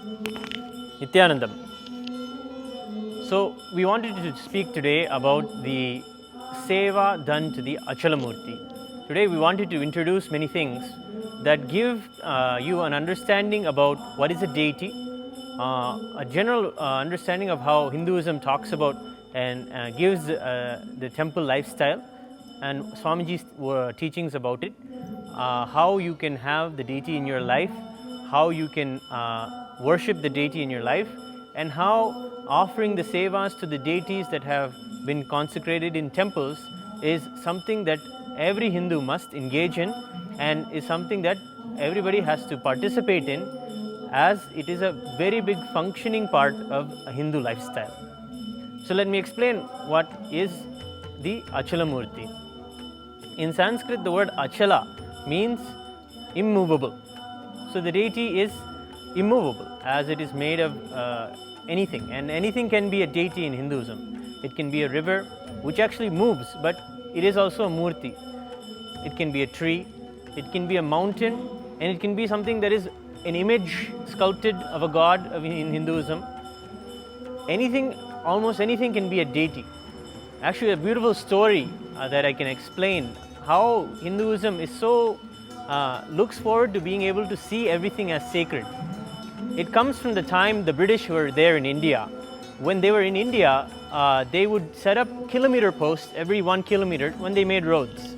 Nityanandam. So we wanted to speak today about the seva done to the Achalamurti. Today we wanted to introduce many things that give you an understanding about what is a deity, a general understanding of how Hinduism talks about and gives the temple lifestyle, and Swamiji's teachings about it, how you can have the deity in your life, how you can worship the deity in your life, and how offering the sevas to the deities that have been consecrated in temples is something that every Hindu must engage in and is something that everybody has to participate in, as it is a very big functioning part of a Hindu lifestyle. So let me explain what is the Achalamurti. In Sanskrit, the word Achala means immovable. So the deity is immovable, as it is made of anything, and anything can be a deity in Hinduism. It can be a river, which actually moves, but it is also a murti. It can be a tree, it can be a mountain, and it can be something that is an image sculpted of a god in Hinduism. Anything, almost anything can be a deity. Actually, a beautiful story that I can explain how Hinduism is so looks forward to being able to see everything as sacred. It comes from the time the British were there in India. When they were in India, they would set up kilometer posts every 1 kilometer when they made roads.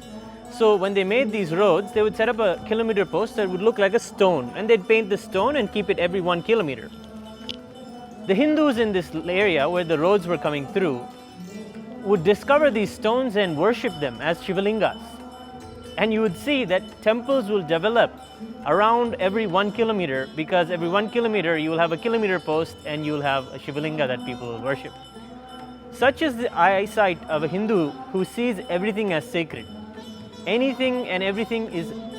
So when they made these roads, they would set up a kilometer post that would look like a stone, and they'd paint the stone and keep it every 1 kilometer. The Hindus in this area where the roads were coming through would discover these stones and worship them as Shivalingas. And you would see that temples will develop around every 1 kilometer, because every 1 kilometer you will have a kilometer post and you will have a Shivalinga that people will worship. Such is the eyesight of a Hindu who sees everything as sacred. Anything and everything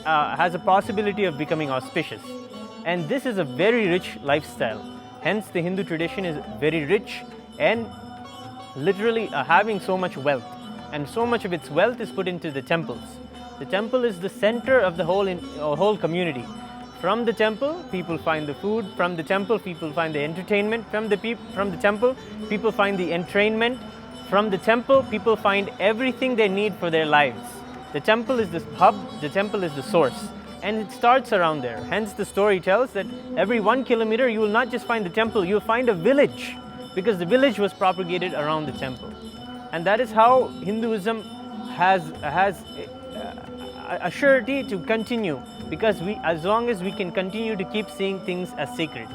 has a possibility of becoming auspicious. And this is a very rich lifestyle. Hence the Hindu tradition is very rich and literally having so much wealth. And so much of its wealth is put into the temples. The temple is the center of the whole community. From the temple, people find the food. From the temple, people find the entertainment. From the temple, people find the entrainment. From the temple, people find everything they need for their lives. The temple is the hub, the temple is the source. And it starts around there. Hence the story tells that every 1 kilometer, you will not just find the temple, you will find a village, because the village was propagated around the temple. And that is how Hinduism has a surety to continue, because as long as we can continue to keep seeing things as sacred.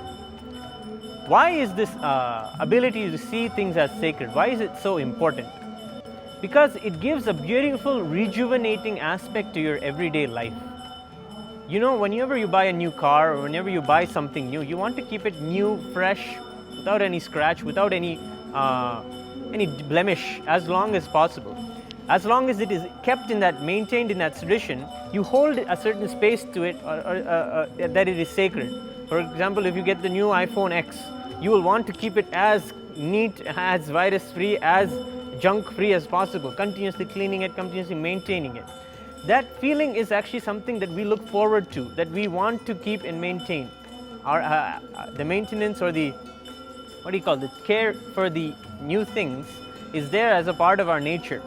Why is this ability to see things as sacred? Why is it so important? Because it gives a beautiful rejuvenating aspect to your everyday life. You know, whenever you buy a new car or whenever you buy something new, you want to keep it new, fresh, without any scratch, without any blemish, as long as possible. As long as it is kept in that, maintained in that tradition, you hold a certain space to it, that it is sacred. For example, if you get the new iPhone X, you will want to keep it as neat, as virus-free, as junk-free as possible, continuously cleaning it, continuously maintaining it. That feeling is actually something that we look forward to, that we want to keep and maintain. The maintenance, or the care for the new things is there as a part of our nature.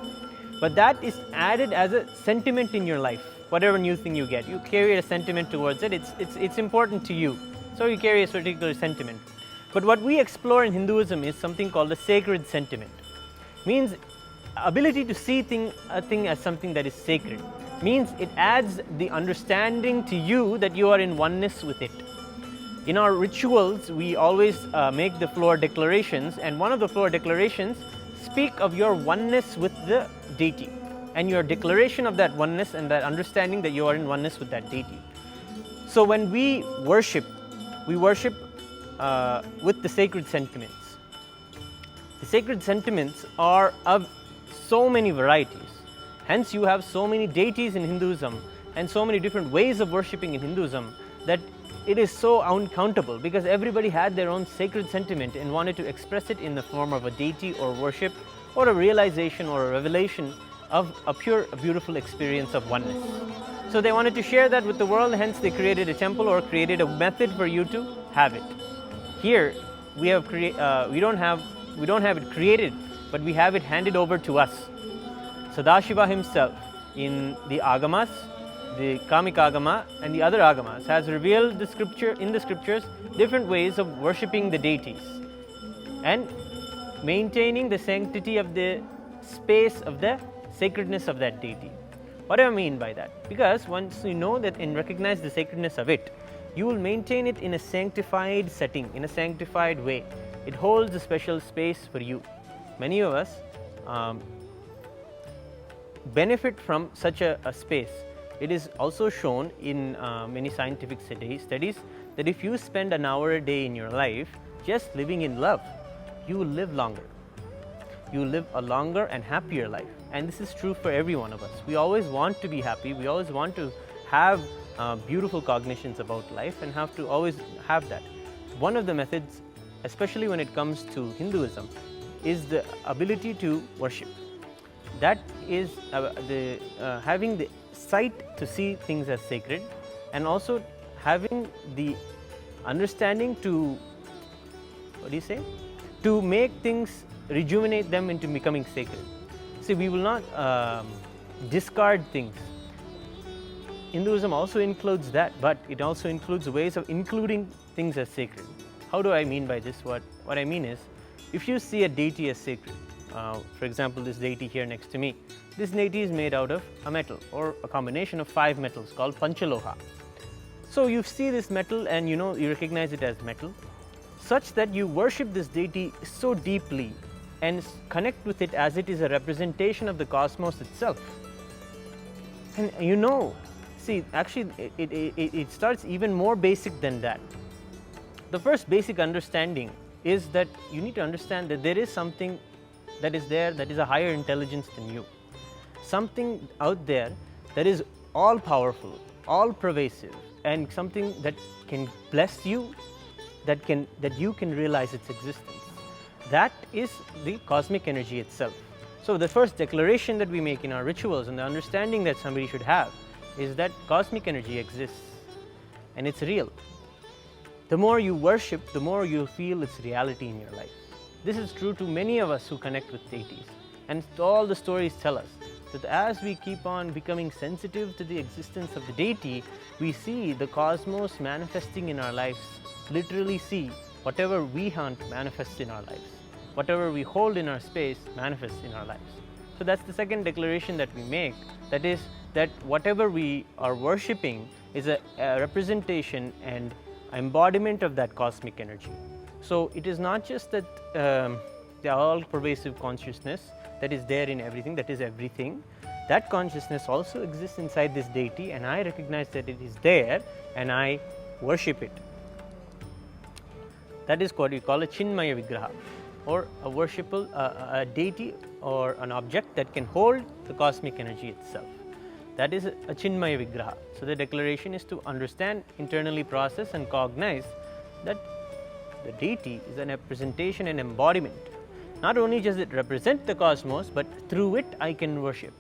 But that is added as a sentiment in your life. Whatever new thing you get, you carry a sentiment towards it. It's important to you, so you carry a particular sentiment. But what we explore in Hinduism is something called the sacred sentiment. Means ability to see a thing as something that is sacred. Means it adds the understanding to you that you are in oneness with it. In our rituals, we always make the floor declarations, and one of the floor declarations speak of your oneness with the deity, and your declaration of that oneness and that understanding that you are in oneness with that deity. So when we worship with the sacred sentiments. The sacred sentiments are of so many varieties. Hence you have so many deities in Hinduism and so many different ways of worshipping in Hinduism that it is so uncountable, because everybody had their own sacred sentiment and wanted to express it in the form of a deity or worship or a realization or a revelation of a pure, beautiful experience of oneness. So they wanted to share that with the world, hence they created a temple or created a method for you to have it. Here we have we don't have it created, but we have it handed over to us. Sadashiva himself in the Agamas, the Kamika Agama and the other Agamas, has revealed in the scriptures different ways of worshipping the deities and maintaining the sanctity of the space of the sacredness of that deity. What do I mean by that? Because once you know that and recognize the sacredness of it, you will maintain it in a sanctified setting, in a sanctified way. It holds a special space for you. Many of us benefit from such a space. It is also shown in many scientific studies that if you spend an hour a day in your life just living in love, you will live longer. You will live a longer and happier life. And this is true for every one of us. We always want to be happy. We always want to have beautiful cognitions about life and have to always have that. One of the methods, especially when it comes to Hinduism, is the ability to worship. That is having the sight to see things as sacred, and also having the understanding to, to make things, rejuvenate them into becoming sacred. See, we will not discard things. Hinduism also includes that, but it also includes ways of including things as sacred. How do I mean by this? What I mean is, if you see a deity as sacred, for example, this deity here next to me, this deity is made out of a metal or a combination of 5 metals called Panchaloha. So you see this metal and you recognize it as metal, such that you worship this deity so deeply and connect with it as it is a representation of the cosmos itself. And see, actually it starts even more basic than that. The first basic understanding is that you need to understand that there is something that is there that is a higher intelligence than you. Something out there that is all powerful, all pervasive, and something that can bless you, that you can realize its existence. That is the cosmic energy itself. So the first declaration that we make in our rituals, and the understanding that somebody should have, is that cosmic energy exists and it's real. The more you worship, the more you feel its reality in your life. This is true to many of us who connect with deities, and all the stories tell us that as we keep on becoming sensitive to the existence of the deity, we see the cosmos manifesting in our lives, literally see whatever we hunt manifests in our lives. Whatever we hold in our space manifests in our lives. So that's the second declaration that we make, that is that whatever we are worshipping is a representation and embodiment of that cosmic energy. So it is not just that the all-pervasive consciousness that is there in everything, that is everything. That consciousness also exists inside this deity, and I recognize that it is there and I worship it. That is what we call a Chinmaya Vigraha, or a worshipable a deity or an object that can hold the cosmic energy itself. That is a Chinmaya Vigraha. So the declaration is to understand, internally process and cognize that the deity is a representation and embodiment. Not only does it represent the cosmos, but through it I can worship.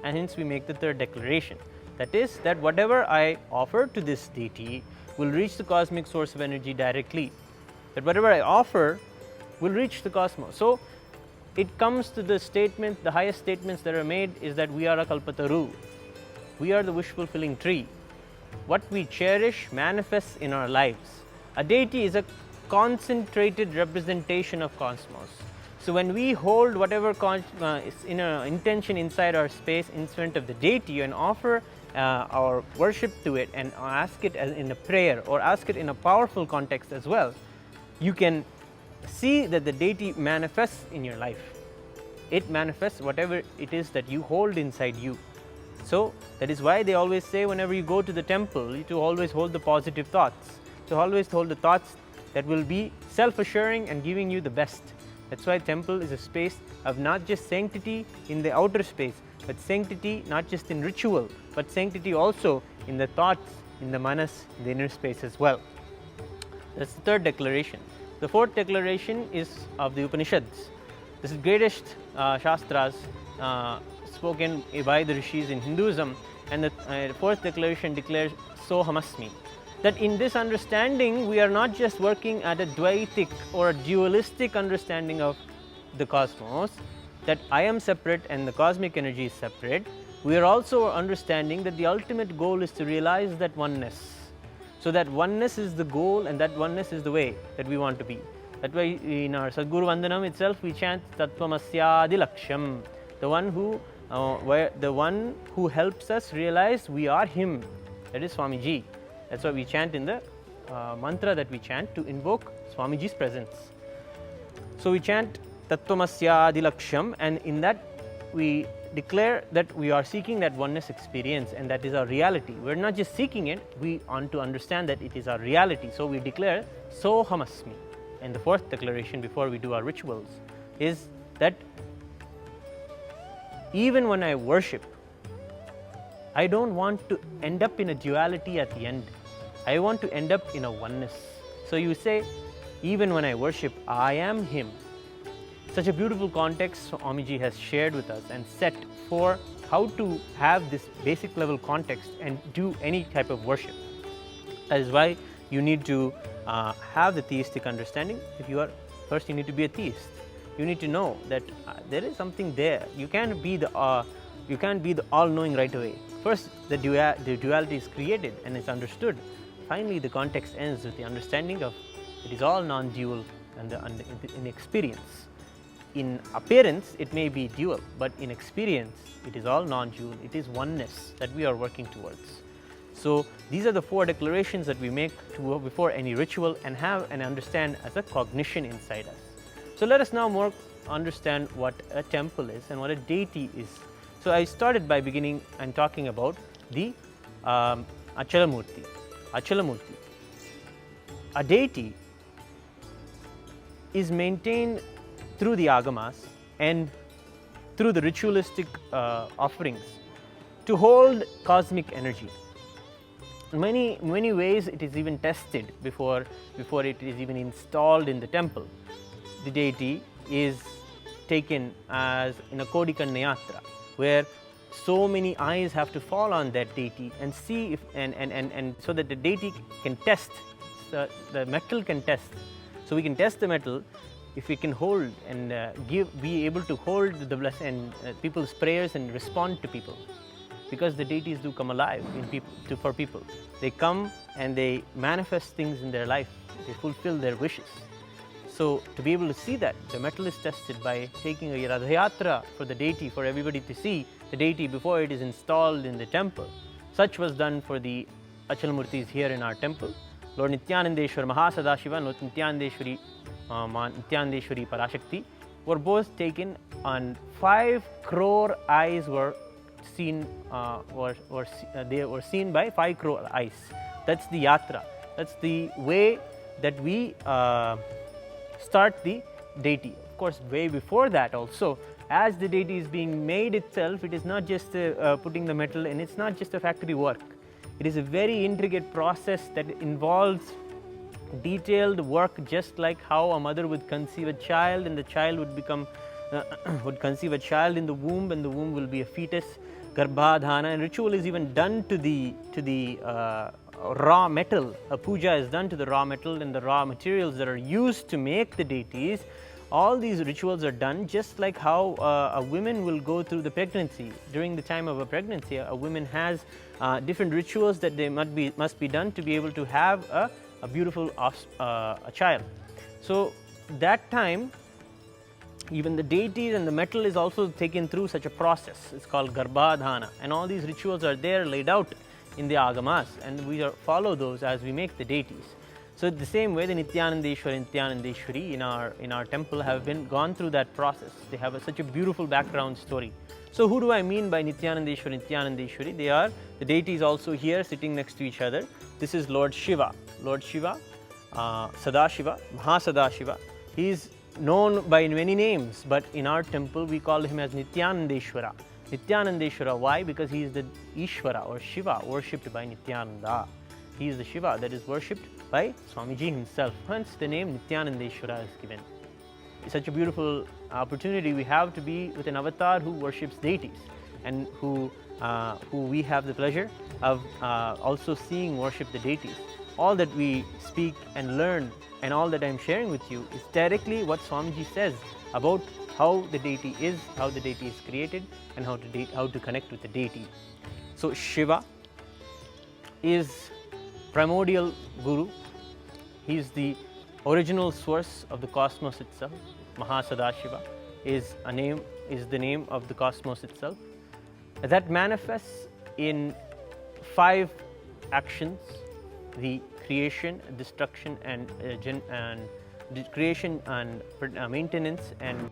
And hence we make the third declaration. That is that whatever I offer to this deity will reach the cosmic source of energy directly. That whatever I offer will reach the cosmos. So it comes to the statement, the highest statements that are made is that we are a Kalpataru. We are the wish-fulfilling tree. What we cherish manifests in our lives. A deity is a concentrated representation of cosmos. So when we hold whatever intention inside our space in front of the deity and offer our worship to it and ask it in a prayer or ask it in a powerful context as well, you can see that the deity manifests in your life. It manifests whatever it is that you hold inside you. So that is why they always say whenever you go to the temple, to always hold the positive thoughts, to always hold the thoughts that will be self-assuring and giving you the best. That's why temple is a space of not just sanctity in the outer space, but sanctity not just in ritual, but sanctity also in the thoughts, in the manas, in the inner space as well. That's the third declaration. The fourth declaration is of the Upanishads. This is greatest shastras spoken by the rishis in Hinduism, and the fourth declaration declares Sohamasmi. that in this understanding we are not just working at a dvaitic or a dualistic understanding of the cosmos, that I am separate and the cosmic energy is separate. We are also understanding that the ultimate goal is to realize that oneness. So that oneness is the goal and that oneness is the way that we want to be. That's why in our Sadguru Vandanam itself we chant Tattvamasyadi Laksham, the one who helps us realize we are Him, that is Swamiji. That's why we chant in the mantra that we chant to invoke Swamiji's presence. So we chant Tattvamasyadi Laksham, and in that we declare that we are seeking that oneness experience and that is our reality. We're not just seeking it, we want to understand that it is our reality. So we declare Sohamasmi. And the fourth declaration before we do our rituals is that even when I worship, I don't want to end up in a duality at the end. I want to end up in a oneness. So you say, even when I worship, I am Him. Such a beautiful context Swamiji has shared with us and set for how to have this basic level context and do any type of worship. That is why you need to have the theistic understanding. If you are, first you need to be a theist. You need to know that there is something there. You can't be the all-knowing right away. First, the duality is created and is understood. Finally, the context ends with the understanding of it is all non-dual and in experience. In appearance, it may be dual, but in experience, it is all non-dual. It is oneness that we are working towards. So these are the four declarations that we make before any ritual and have and understand as a cognition inside us. So let us now more understand what a temple is and what a deity is. So I started by beginning and talking about the Achalamurti. Achalamurti. A deity is maintained through the agamas and through the ritualistic offerings to hold cosmic energy. In many ways it is even tested before it is even installed in the temple. The deity is taken as in a Kodikannayatra, where so many eyes have to fall on that deity and see if and so that the deity can test, the metal can test. So we can test the metal if we can hold and be able to hold the blessing and people's prayers and respond to people. Because the deities do come alive for people. They come and they manifest things in their life. They fulfill their wishes. So to be able to see that, the metal is tested by taking a Radhayatra for the deity, for everybody to see the deity before it is installed in the temple. Such was done for the Achalamurtis here in our temple. Lord Nityanandeshwar Mahasadashiva and Lord Nityanandeshwari Parashakti were both taken, and 5 crore eyes were seen. They were seen by 5 crore eyes. That's the yatra. That's the way that we start the deity. Of course, way before that also, as the deity is being made itself, it is not just putting the metal, and it's not just a factory work. It is a very intricate process that involves detailed work, just like how a mother would conceive a child, and the child would become would conceive a child in the womb, and the womb will be a fetus, garbhadhana, and ritual is even done to the raw metal. A puja is done to the raw metal and the raw materials that are used to make the deities. All these rituals are done just like how a woman will go through the pregnancy. During the time of a pregnancy, a woman has different rituals that they must be done to be able to have a beautiful a child. So that time, even the deities and the metal is also taken through such a process. It's called garbhadhana, and all these rituals are there laid out in the agamas, and we follow those as we make the deities. So the same way, the Nityanandeshwar and Nityanandeshwari in our temple have gone through that process. They have such a beautiful background story. So who do I mean by Nityanandeshwar and Nityanandeshwari? They are the deities also here sitting next to each other. This is Lord Shiva. Lord Shiva, Sadashiva, Mahasadashiva. He is known by many names, but in our temple we call him as Nityanandeshwara. Nityanandeshwara, why? Because he is the Ishvara or Shiva worshipped by Nityananda. He is the Shiva that is worshipped by Swamiji himself. Hence the name Nityanandeshwara is given. It's such a beautiful opportunity we have to be with an avatar who worships deities, and who we have the pleasure of also seeing worship the deities. all that we speak and learn and all that I'm sharing with you is directly what Swamiji says about how the deity is, how the deity is created, and how to connect with the deity. So Shiva is primordial guru. He is the original source of the cosmos itself. Mahasadashiva is the name of the cosmos itself. That manifests in 5 actions: the creation, destruction, and creation and maintenance and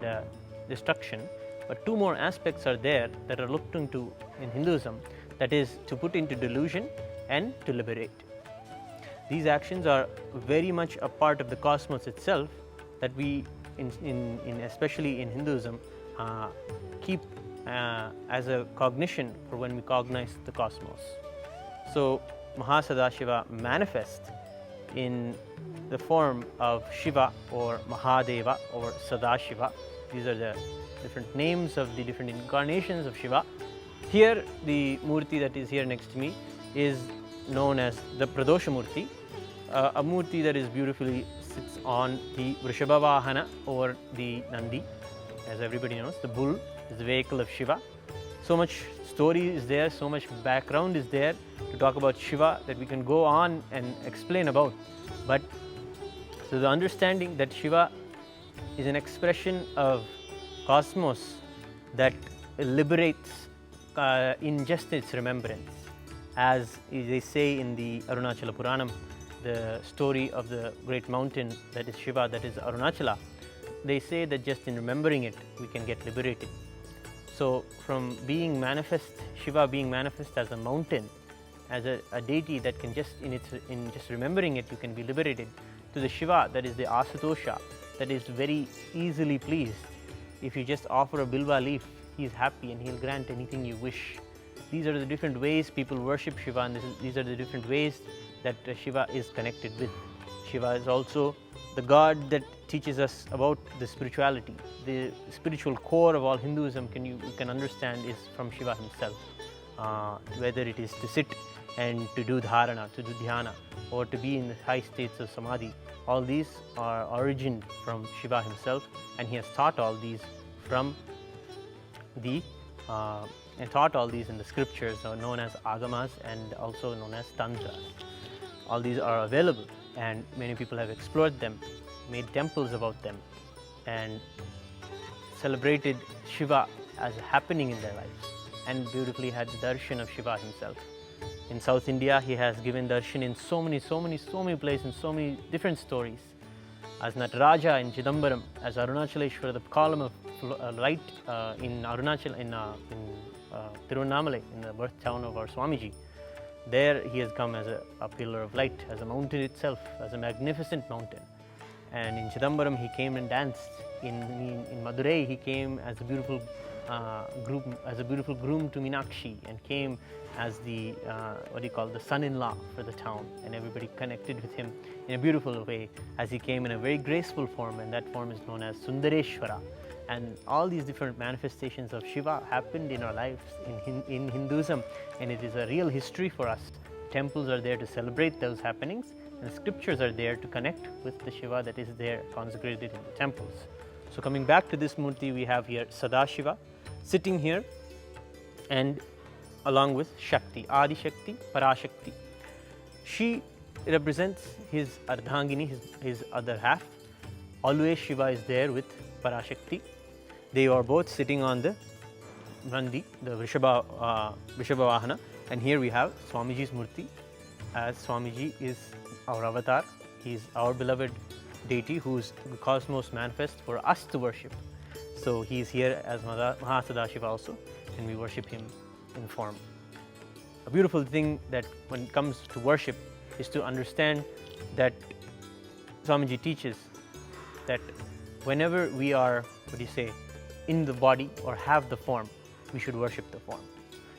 destruction. But 2 more aspects are there that are looked into in Hinduism, that is to put into delusion and to liberate. These actions are very much a part of the cosmos itself that we, especially in Hinduism, keep as a cognition for when we cognize the cosmos. So Mahasadashiva manifests in the form of Shiva or Mahadeva or Sadashiva. These are the different names of the different incarnations of Shiva. Here, the Murti that is here next to me is known as the Pradosha Murti, a Murti that is beautifully sits on the Vrishabhavahana or the Nandi. As everybody knows, the bull is the vehicle of Shiva. So much story is there, so much background is there to talk about Shiva that we can go on and explain about. But so the understanding that Shiva is an expression of cosmos that liberates in just its remembrance. As they say in the Arunachala Puranam, the story of the great mountain that is Shiva, that is Arunachala, they say that just in remembering it, we can get liberated. So from being manifest, Shiva being manifest as a mountain, as a deity that can just in just remembering it, you can be liberated, to the Shiva that is the Asatosha, that is very easily pleased. If you just offer a bilva leaf, he is happy and he'll grant anything you wish. These are the different ways people worship Shiva, and these are the different ways that Shiva is connected with. Shiva is also the god that teaches us about the spirituality. The spiritual core of all Hinduism you can understand is from Shiva himself. Whether it is to sit and to do dharana, to do dhyana, or to be in the high states of samadhi, all these are origined from Shiva himself, and he has taught all these from the in the scriptures known as agamas and also known as tantras. All these are available, and many people have explored them, made temples about them, and celebrated Shiva as happening in their lives, and beautifully had the darshan of Shiva himself. In South India, he has given darshan in so many places, in so many different stories. As Nataraja in Chidambaram, as Arunachaleshwara, the column of light in Arunachal, in Tiruvannamalai, in the birth town of our Swamiji. There he has come as a pillar of light, as a mountain itself, as a magnificent mountain. And in Chidambaram he came and danced. In Madurai he came as a beautiful groom to Meenakshi, and came as the the son-in-law for the town, and everybody connected with him in a beautiful way as he came in a very graceful form, and that form is known as Sundareshwara. And all these different manifestations of Shiva happened in our lives in Hinduism, and it is a real history for us. Temples are there to celebrate those happenings, and scriptures are there to connect with the Shiva that is there consecrated in the temples. So coming back to this Murti, we have here Sadashiva sitting here, and along with Shakti, Adi Shakti, Parashakti. She represents his Ardhangini, his other half. Always Shiva is there with Parashakti. They are both sitting on the Nandi, the Vrishabhavahana, and here we have Swamiji's Murti, as Swamiji is our avatar. He is our beloved deity whose cosmos manifest for us to worship. So he is here as Mahasadashiva also, and we worship him in form. A beautiful thing that when it comes to worship is to understand that Swamiji teaches that whenever we are, in the body or have the form, we should worship the form.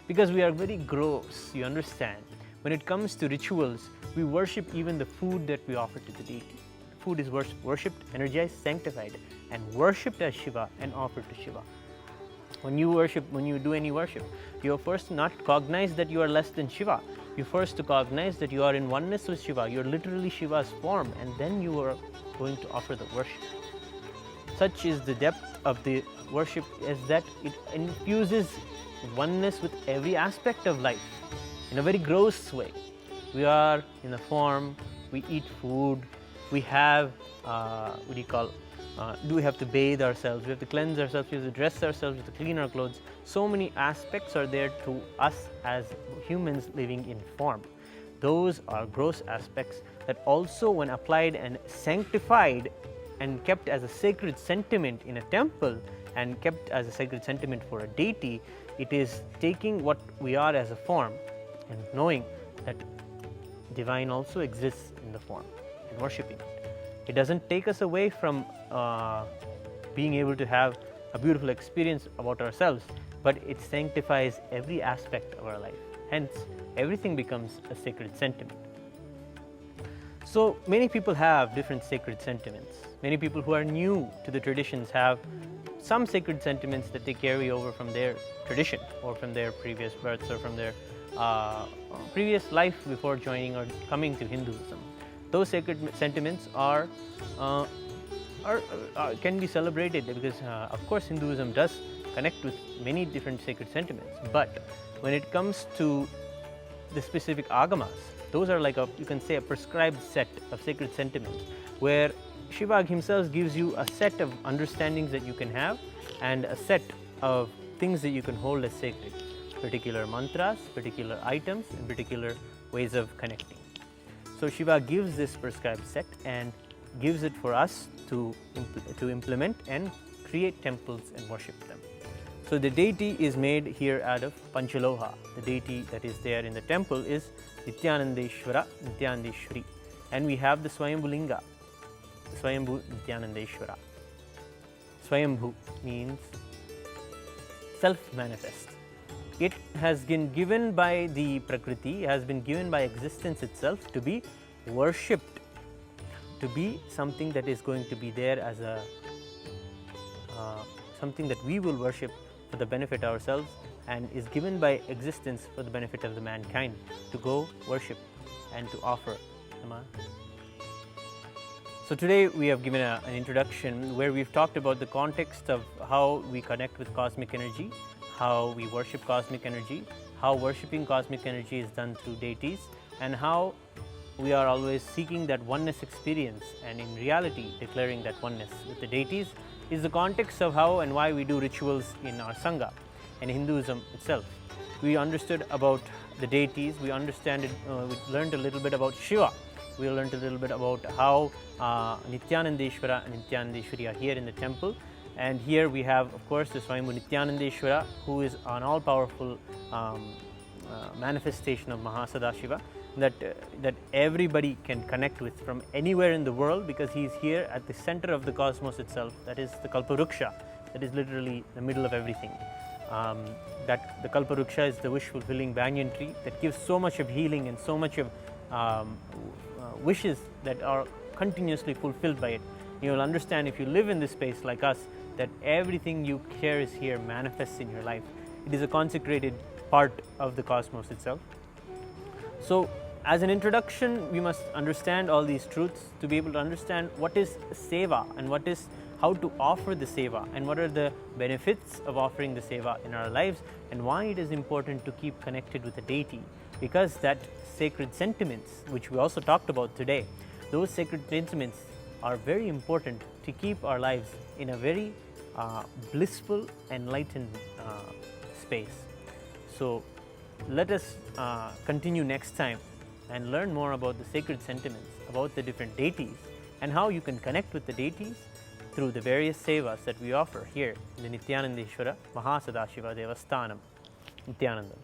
Because we are very gross, you understand. When it comes to rituals, we worship even the food that we offer to the deity. Food is worshipped, energized, sanctified, and worshipped as Shiva and offered to Shiva. When you do any worship, you are first not cognize that you are less than Shiva, you first to cognize that you are in oneness with Shiva, you are literally Shiva's form, and then you are going to offer the worship. Such is the depth of the worship, is that it infuses oneness with every aspect of life in a very gross way. We are in the form, we eat food, we have, what do you call, do we have to bathe ourselves, we have to cleanse ourselves, we have to dress ourselves, we have to clean our clothes. So many aspects are there to us as humans living in form. Those are gross aspects that also, when applied and sanctified and kept as a sacred sentiment in a temple and kept as a sacred sentiment for a deity, it is taking what we are as a form and knowing that divine also exists in the form and worshipping it. It doesn't take us away from being able to have a beautiful experience about ourselves, but it sanctifies every aspect of our life. Hence, everything becomes a sacred sentiment. So many people have different sacred sentiments. Many people who are new to the traditions have some sacred sentiments that they carry over from their tradition or from their previous births or from their previous life before joining or coming to Hinduism. Those sacred sentiments can be celebrated because, of course, Hinduism does connect with many different sacred sentiments. But when it comes to the specific agamas, those are like you can say, a prescribed set of sacred sentiments where Shiva himself gives you a set of understandings that you can have and a set of things that you can hold as sacred, particular mantras, particular items, and particular ways of connecting. So Shiva gives this prescribed set and gives it for us to implement and create temples and worship them. So the deity is made here out of Panchaloha. The deity that is there in the temple is Nityanandeshwara, Nityanandeshwari. And we have the Swayambhu Linga, Swayambhu Nityanandeshwara. Swayambhu means self-manifest. It has been given by the Prakriti, has been given by existence itself to be worshipped, to be something that is going to be there as a something that we will worship for the benefit of ourselves, and is given by existence for the benefit of the mankind to go worship and to offer. So today we have given an introduction where we've talked about the context of how we connect with cosmic energy, how we worship cosmic energy, how worshipping cosmic energy is done through deities, and how we are always seeking that oneness experience and in reality declaring that oneness with the deities is the context of how and why we do rituals in our Sangha and Hinduism itself. We understood about the deities, we learned a little bit about Shiva, we learned a little bit about how Nityanandeshwara and Nityanandeshwari are here in the temple. And here we have, of course, the Swayambhu Nityanandeshwara, who is an all-powerful manifestation of Mahasadashiva that everybody can connect with from anywhere in the world, because he is here at the center of the cosmos itself. That is the Kalparuksha, that is literally the middle of everything. That the Kalparuksha is the wish-fulfilling banyan tree that gives so much of healing and so much of wishes that are continuously fulfilled by it. You will understand, if you live in this space like us, that everything you cherish here manifests in your life. It is a consecrated part of the cosmos itself. So, as an introduction, we must understand all these truths to be able to understand what is seva and how to offer the seva and what are the benefits of offering the seva in our lives, and why it is important to keep connected with the deity, because that sacred sentiments, which we also talked about today, those sacred sentiments are very important to keep our lives in a very blissful, enlightened space. So let us continue next time and learn more about the sacred sentiments, about the different deities, and how you can connect with the deities through the various sevas that we offer here in the Nityanandeshwara Mahasadashiva Devasthanam. Nityanandam.